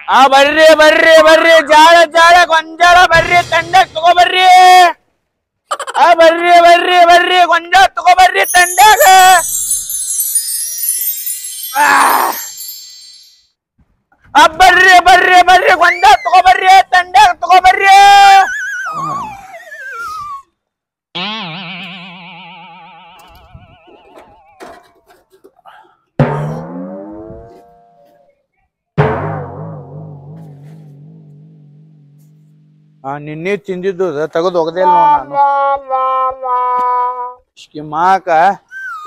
ಬರ್ರಿ ಬರ್ರಿ ಬರ್ರಿ ಜಾಳ ಜಾಳ ಗೊಂಜಾಳ ಬರ್ರಿ ತಂಡಕ್ ತಗೋಬರ್ರಿ ಬರ್ರಿ ಬರ್ರಿ ಬರ್ರಿ ಗೊಂಜಾಳ ತಗೋಬರ್ರಿ ತಂಡಾಗ ಬರ್ರಿ ಬರ್ರಿ ಬರ್ರಿ ಗೊಂಜಾಳ ತಗೋಬರ್ರಿ ತಂಡಾಗ ತಗೋಬರ್ರಿ ನಿನ್ನೆ ತಿಂದಿದ್ದು ತೆಗೆದು ಹೋಗದೆ ಇಲ್ಲ ನಾನು ಮಾಕ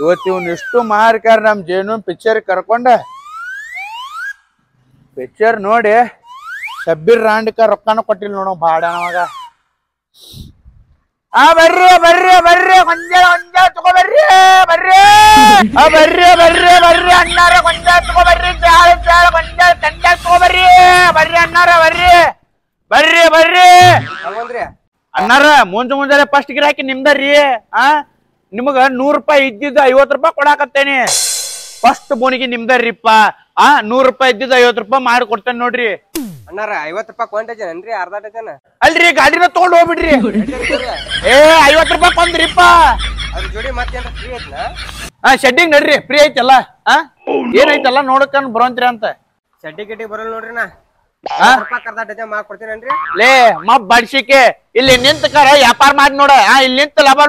ಇವತ್ತು ಇವ್ನ ಇಷ್ಟು ಮಾರ್ಕಾರ ನಮ್ ಜೇನು ಪಿಕ್ಚರ್ ಕರ್ಕೊಂಡ ಪಿಕ್ಚರ್ ನೋಡಿ ಶಬ್ಬೀರ್ ರಾಂಡಿಕ ರೊಕ್ಕನ ಕೊಟ್ಟಿಲ್ಲ ನೋಡ ಬಾಡನವಾಗ ಬರ್ರಿ ಬರ್ರಿ ಬರ್ರಿ ಗೊಂಜಾಳ ಗೊಂಜಾಳ ತಗೋಬರ್ರಿ ಬರ್ರಿ ಬರ್ರಿ ಬರ್ರಿ ಬರ್ರಿ ಅಣ್ಣಾರ ಗೊಂಜಾಳ ತಗೋಬರ್ರಿ ಜಾಳ ಜಾಳ ಗೊಂಜಾಳ ತಂಡಾಗ ತಗೋಬರ್ರಿ ಬರ್ರಿ ಅಣ್ಣಾರ ಬರ್ರಿ ಬರ್ರಿ ಬರ್ರಿ ಅಣ್ಣಾರ ಮುಂಜಾನೆ ಫಸ್ಟ್ ಗಿರಾಕಿ ನಿಮ್ದರಿ ನಿಮಗ 100 ರೂಪಾಯಿ ಇದ್ದಿದ್ದು 50 ರೂಪಾಯಿ ಕೊಡಾಕತ್ತೇನಿ ಫಸ್ಟ್ ಬೋನಿಗೆ ನಿಮ್ದರಿಪ್ಪ 100 ರೂಪಾಯಿ ಇದ್ದಿದ್ದು 50 ರೂಪಾಯಿ ಮಾಡಿ ಕೊಡ್ತೇನೆ ನೋಡ್ರಿ ಅಣ್ಣಾರ 50 ರೂಪಾಯಿ ಕ್ವಾಂಟೇಜನ್ರಿ ಅರ್ಧ ಡಜನ್ ಅಲ್ರಿ ಗಾಡಿನ ತಗೊಂಡ್ ಹೋಗ್ಬಿಡ್ರಿ 50 ರೂಪಾಯಿ ಕೊಂದ್ರಿಪ್ಪ ಅದ್ರ ಜೋಡಿ ಮತ್ತೇನ್ರ ಫ್ರೀ ಐತ್ನಾ ಶೆಡ್ಡಿಂಗ್ ನಡ್ರಿ ಫ್ರೀ ಐತಲ್ಲ ಏನೈತಲ್ಲ ನೋಡಕನ್ ಬರೋಂತ್ರಿ ಅಂತ ಶೆಡ್ಡಿ ಗಿಡ್ಡಿ ಬರಲ್ಲ ನೋಡ್ರಿ ನಾ ಅರ್ಧ ಡಜನ್ ಮಾಡ್ಕೊಡ್ತೀನನ್ರಿ ಲೇ ಬಡ್ಸಿಕೆ ಇಲ್ಲಿ ನಿಂತ ಕರ ವ್ಯಾಪಾರ ಮಾಡಿ ನೋಡ ಇಲ್ಲಿ ನಿಂತ ಲಾಭ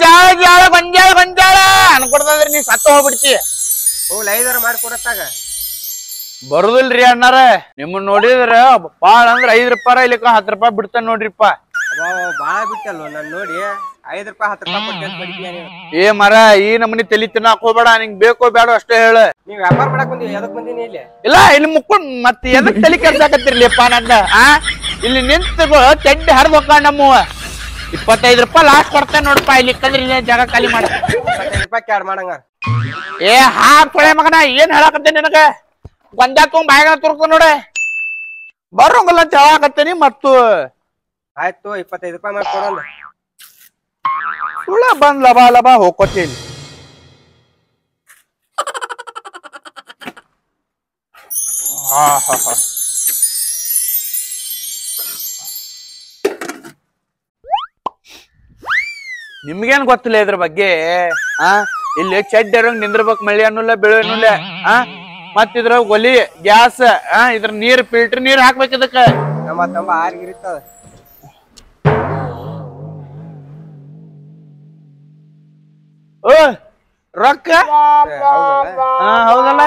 ಜಾಳ ಜಾಳ ಗೊಂಜಾಳ ಗೊಂಜಾಳ ಅನ್ಕೊಡ್ತಂದ್ರಿ ನೀ ಸತ್ತ ಹೋಗ್ಬಿಡ್ತಿ ಐದಾರ ಮಾಡ್ಕೊಡತ್ತಾಗ ಬರುದಿಲ್ರಿ ಅಣ್ಣಾರ ನಿಮ್ಮನ್ನ ನೋಡಿದ್ರ ಬಾಳ ಅಂದ್ರ 5 ರೂಪಾಯಿ ಇಲ್ಲಿಕ 10 ರೂಪಾಯಿ ಬಿಡ್ತಾನ ನೋಡ್ರಿಪ್ಪ ಬಾಳ ಬಿಟ್ಟಲ್ವ ನಾನ್ ನೋಡಿ 5 ರೂಪಾಯಿ 10 ರೂಪಾಯಿ ಏ ಮರ ಈ ನಮ್ಮನಿ ತಲಿ ತಿನ್ನಾಕ್ ಹೋಗ್ಬೇಡ ನಿಂಗ್ ಬೇಕೋ ಬೇಡ ಅಷ್ಟೇ ಹೇಳ ನೀವ್ ವ್ಯಾಪಾರ ಮಾಡಕ್ ಬಂದಿ ಎದಕ್ ಬಂದಿನಿ ಇಲ್ಲಿ ಇಲ್ಲ ಇಲ್ಲಿ ಮುಕ್ಕೊಂಡ್ ಮತ್ ಎದಕ್ ತಲಿ ಕೆಲ್ಸಾಕತ್ತಿರ್ಲಿಪ್ಪ ನಂದ ಇಲ್ಲಿ ನಿಂತ ಚೆಡ್ಡಿ ಹರಿದ್ ಹೋಗ ನಮ್ಮ 25 ರೂಪಾಯಿ ಲಾಸ್ಟ್ ಕೊಡ್ತೇನೆ ನೋಡಪ್ಪ ಇಲ್ಲಿ ಇಕ್ಕಂದ್ರೆ ಇಲ್ಲ ಜಾಗ ಖಾಲಿ ಮಾಡ 25 ರೂಪಾಯಿ ಕ್ಯಾಡ್ ಮಾಡಂಗ ತೊಳೆ ಮಗನ ಏನ್ ಹೇಳಾಕತ್ತೇನೆ ನಿನಗ ಗೊಂಜಾ ತಗೊಂಡ್ ಬಾಯಾಗ ತುರ್ಕ ನೋಡ ಬರೋಂಗಲ್ಲ ಅಂತ ಹೇಳಾಕತ್ತೇನಿ ಮತ್ತು ಆಯ್ತು 25 ರೂಪಾಯಿ ಮಾಡ್ಕೊಡೋಣ ಸುಳ್ಳ ಬಂದ್ ಲಬಾ ಲಬಾ ಹೋಗ್ಕೊತೀನಿ ನಿಮ್ಗೇನ್ ಗೊತ್ತಿಲ್ಲ ಇದ್ರ ಬಗ್ಗೆ ಇಲ್ಲಿ ಚಡ್ಡರಂಗ್ ನಿಂದ್ರಬೇಕು ಮಳಿ ಅನ್ನುಲ್ಲ ಬೆಳೆ ಅನ್ನುಲ್ಲ ಮತ್ ಇದ್ರ ಒಲಿ ಗ್ಯಾಸ್ ಇದ್ರ ನೀರ್ ಫಿಲ್ಟರ್ ನೀರ್ ಹಾಕ್ಬೇಕು ಇದಕ್ಕ ನಮ್ಮ ಆರ್ಗಿರ್ತದ ರೊಕ್ಕ ಹೌದಲ್ಲ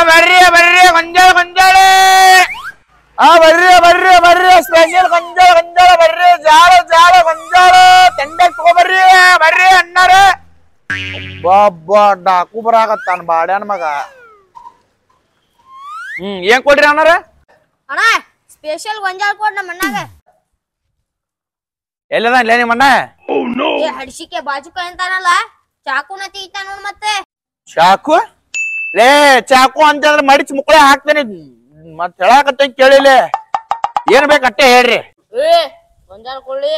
ಬರ್ರಿ ಬರ್ರಿ ಗೊಂಜಾಳ ಗೊಂಜಾಳ ಬರ್ರಿ ಬರ್ರಿ ಬರ್ರಿ ಸ್ಪೆಷಲ್ ಗೊಂಜಾಳ ಗೊಂಜಾಳ ಬರ್ರಿ ಜಾಳ ಜಾಳ ಗೊಂಜಾಳ ತಂಡಕ್ ತಗೋಬರ್ರಿ ಬರ್ರಿ ಅಣ್ಣಾರ ಬಾಬಾ ಡಾಕು ಬರಾಕತ್ತಾನ ಬಾಡ್ಯಾನ ಮಗ ಏನ್ ಕೊಡ್ರಿ ಅಣ್ಣಾರ ಅಣ್ಣ ಸ್ಪೆಷಲ್ ಗೊಂಜಾಳ ಕೊಡ್ ನಮ್ಮ ಅಣ್ಣಾಗ ಎಲ್ಲದ ಇಲ್ಲ ನಿಮ್ಮ ಅಣ್ಣ ಹಡ್ಸಿಕೆ ಬಾಜುಕ ಅಂತಾನಲ್ಲ ಚಾಕುನ ತೀತ ನೋಡ್ ಮತ್ತೆ ಚಾಕು ಲೇ ಚಾಕು ಅಂತಂದ್ರೆ ಮಡಿಚ್ ಮುಕ್ಕಳೆ ಹಾಕ್ತೇನೆ ಮತ್ ಹೇಳಾಕತ್ತ ಕೇಳಿಲ್ಲ ಏನ್ ಬೇಕಟ್ಟೆ ಹೇಳ್ರಿ ಗೊಂಜಾಳ ಕೊಳ್ಳಿ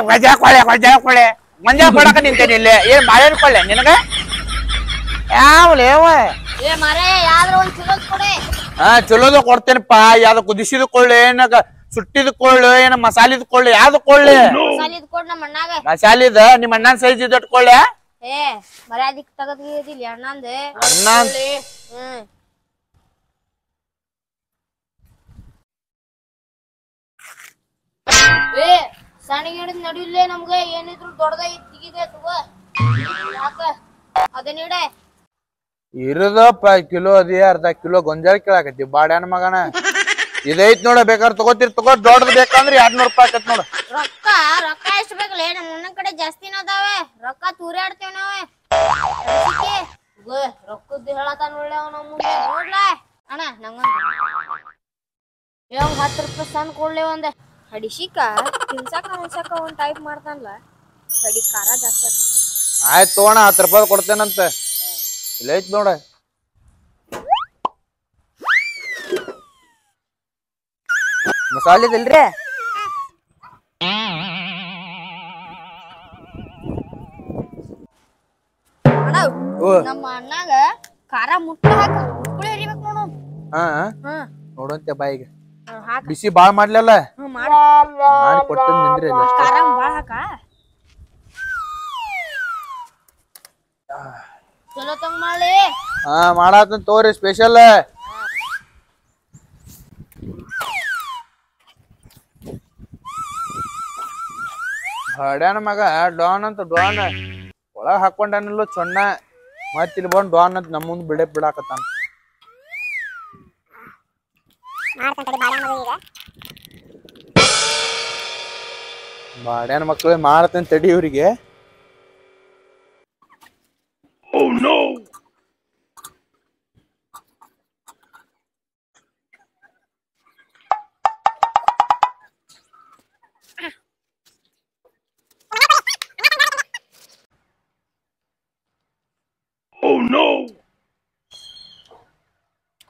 ಗೊಂಜಾಳ ಕೊಳ್ಳೆ ಗೊಂಜಾಳ ಕೊಳ್ಳೆ ಗೊಂಜಾಳ ಕೊಡಕ ನಿಂತೇನೆ ಇಲ್ಲಿ ಏನ್ ಬಾಳೆಹಣ್ಣು ಕೊಳ್ಳೆ ನಿನಗ ಯಾವಲೇವ ಮಾರೇ ಯಾವ್ದ್ರ ಒಂದ್ ಚಲೋ ಕೊಡೆ ಚಲೋದು ಕೊಡ್ತೇನಪ್ಪ ಯಾವ್ದು ಕುದಿಸಿದ ಕೊಳ್ಳೆ ಏನ ಸುಟ್ಟಿದ ಕೊಳ್ಳೆ ಏನ ಮಸಾಲಿದ ಕೊಳ್ಳೆ ಯಾವ್ದು ಕೊಳ್ಳೆ ಮಸಾಲಿದ್ ಕೊಡ್ ನಮ್ಮ ಅಣ್ಣಾಗ ಮಸಾಲಿದ ನಿಮ್ಮ ಅಣ್ಣನ ಸೈಜ್ ಇದ್ ಕೊಳ್ಳೆ ಮರ್ಯಾದಿಕ್ ತಗದಿಲ್ಲ ಅಣ್ಣಂದ ಅಣ್ಣ ಸಣ್ಣ ಹಿಡಿದ್ ನಡಿಲ್ಲೇ ನಮ್ಗ ಏನಿದ್ರು ದೊಡ್ಡದಾಗಿ ತಿಗಿದೆ ತಗೋ ಯಾಕ ಅದನ್ನಿಡೆ ಇರದಪ್ಪ ಕಿಲೋ ಅದೇ ಅರ್ಧ ಕಿಲೋ ಗೊಂಜಾಳ ಕೇಳಾಕತ್ತಿ ಬಾಡ್ಯಾನ ಮಗನ ಇದೈತ್ ನೋಡ ಬೇಕಾದ್ರೆ ತಗೋತಿರ್ ತಗೋ ದೊಡ್ಡದ್ ಬೇಕಂದ್ರೆ 200 ರೂಪಾಯಿ ಆಕತ್ ನೋಡ ರೊಕ್ಕ ರೊಕ್ಕ ಎಷ್ಟ್ ಬೇಕಲ್ಲ ನಮ್ಮ ಅಣ್ಣನ ಕಡೆ ಜಾಸ್ತಿನ ಅದಾವೆ ರೊಕ್ಕ ತೂರಾಡ್ತೇವ್ ನಾವೇ ರೊಕ್ಕದ್ದು ಹೇಳತಾನ ಒಳ್ಳೆ ನಮ್ಮ ಮುಂದೆ ನೋಡ್ಲ ಅಣ್ಣ ನಂಗೊಂದು 10 ರೂಪಾಯಿ ಸಣ್ಣ ಕೊಡ್ಲೆ ಒಂದೆ ಹಡಿಸಿಕ ತಿನ್ಸಾಕ ಅನ್ಸಾಕ ಒಂದ್ ಟೈಪ್ ಮಾಡ್ತಾನಲ್ಲ ಕಡಿ ಖಾರ ಜಾಸ್ತಿ ಆಗ್ತದೆ ಆಯ್ತು ತಗೋಣ 10 ರೂಪಾಯಿ ಕೊಡ್ತೇನಂತ ಇಲ್ಲ ಐತ್ ನೋಡ ಮಸಾಲೆದಿಲ್ರಿ ಅಣ್ಣ ನಮ್ಮ ಅಣ್ಣಾಗ ಖಾರ ಮುಟ್ಟ ಹಾಕ ಮುಕ್ಕುಳಿ ಹರಿಬೇಕು ನೋಡು. ಹಾ ಹ್ಮ್ ನೋಡಂತೆ ಬಾಯಿಗೆ ಹಾಕ ಬಿಸಿ ಬಾಳ್ ಮಾಡ್ಲಲ್ಲ ಮಾಡ ಮಾಡಿ ಕೊಡ್ತೇನೆ ನಿಂದ್ರಿ ಅಲ್ಲ ಖಾರ ಬಾಳ ಹಾಕ ಚಲೋ ತಂಗ ಮಾಡಿ. ಹಾ ಮಾಡಾತನ್ ತೋರಿ ಸ್ಪೆಷಲ್. ಹೊಡ್ಯಾನ ಮಗ ಡಾನ್ ಅಂತ ಡಾನ್ ಒಳಗ್ ಹಾಕೊಂಡಾನಿಲ್ಲ ಚೊಣ್ಣ ಮತ್ ಇಲ್ಲಿ ಬಂದ್ ಡಾನ್ ಅಂತ ನಮ್ಮ ಮುಂದ್ ಬಿಡಾಕತ್ತಾನ. ಬಾಡ್ಯಾನ ಮಕ್ಳು ಮಾಡ್ತೇನೆ ತಡಿ ಇವ್ರಿಗೆ.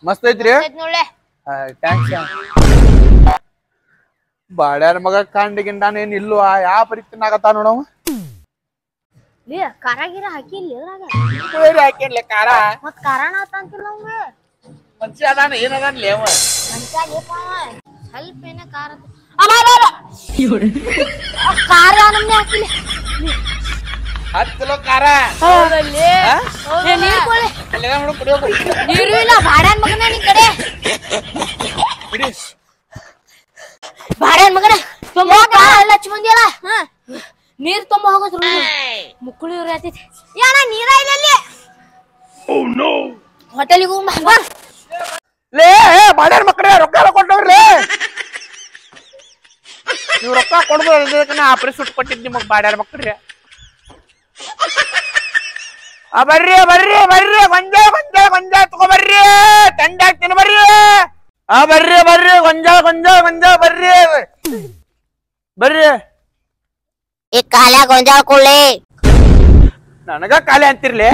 ಮಸ್ತ್ ಐತ್ರಿ. ನೋಡ್ಲೆ ಥ್ಯಾಂಕ್ಸ್. ಬಾಡ್ಯಾರ ಮಗ ಕಂಡ ಗಿಂಡಾನ ಏನ್ ಇಲ್ಲು ಯಾವ ಪರಿತಿನಾಗತ್ತ ನೋಡವ. ಖಾರ ಗಿರ ಹಾಕಿಲ್ಲ ಎದ್ರಾಗ ಹಾಕೇನ್ಲೆ ಖಾರ ಮತ್ ಖಾರನ ಆತಂತಿಲ್ಲ ಅವಂಗ. ಮನ್ಸಿ ಅದಾನ ಏನ್ ಅದಾನ್ಲೇ ಅವ. ಸ್ವಲ್ಪ ಏನ ಖಾರ ಖಾರ ನಮ್ನೆ ಹಾಕಿಲ್ಲ 10 ಕಿಲೋ ಖಾರ ನೀರ್ ಕೊಡ್ಲಿ. ನೀರು ಇಲ್ಲ ಬಾಡ್ಯಾನ್ ಮಗನ ನಿನ್ ಕಡೆ ಬಾಡ್ಯಾನ್ ಮಗನ ಲಚ್ಚ ಮಂದಿ ಅಲ್ಲ ನೀರ್ ತುಂಬ ಹೋಗೋದ್ರು ಮುಕ್ಕುಳಿ ಇವ್ರ ಆತೈತಿ. ಯಾಣ ನೀರ ಇಲ್ಲ ಅಲ್ಲಿ ಹೋಟೆಲಿಗೆ ಹೋಗ್ ಲೇ ಬಾಡ್ಯಾರ ಮಕ್ಳೇ ರೊಕ್ಕ ಕೊಟ್ಟವ್ರಲೇ. ನೀವು ರೊಕ್ಕ ಕೊಡ್ಬೋದು ಆಪರೇಷನ್ ಸುಟ್ಟು ಕೊಟ್ಟಿದ್ ನಿಮಗ್ ಬಾಡ್ಯಾರ ಮಕ್ಳ್ರಿ. ಬರ್ರಿ ಬರ್ರಿ ಬರ್ರಿ ಗೊಂಜಾಳ ಗೊಂಜಾಳ ಗೊಂಜಾಳ ತಗೋಬರ್ರಿ ತಂಡ ಹಾಕ್ತೀನಿ ಬರ್ರಿ. ಬರ್ರಿ ಬರ್ರಿ ಗೊಂಜಾಳ ಗೊಂಜಾಳ ಗೊಂಜಾಳ ಬರ್ರಿ ಬರ್ರಿ. ಈ ಕಾಲ ಗೊಂಜಾಳ ಕೊಳ್ಳಿ ನನಗ ಕಾಲೆ ಅಂತಿರ್ಲಿ.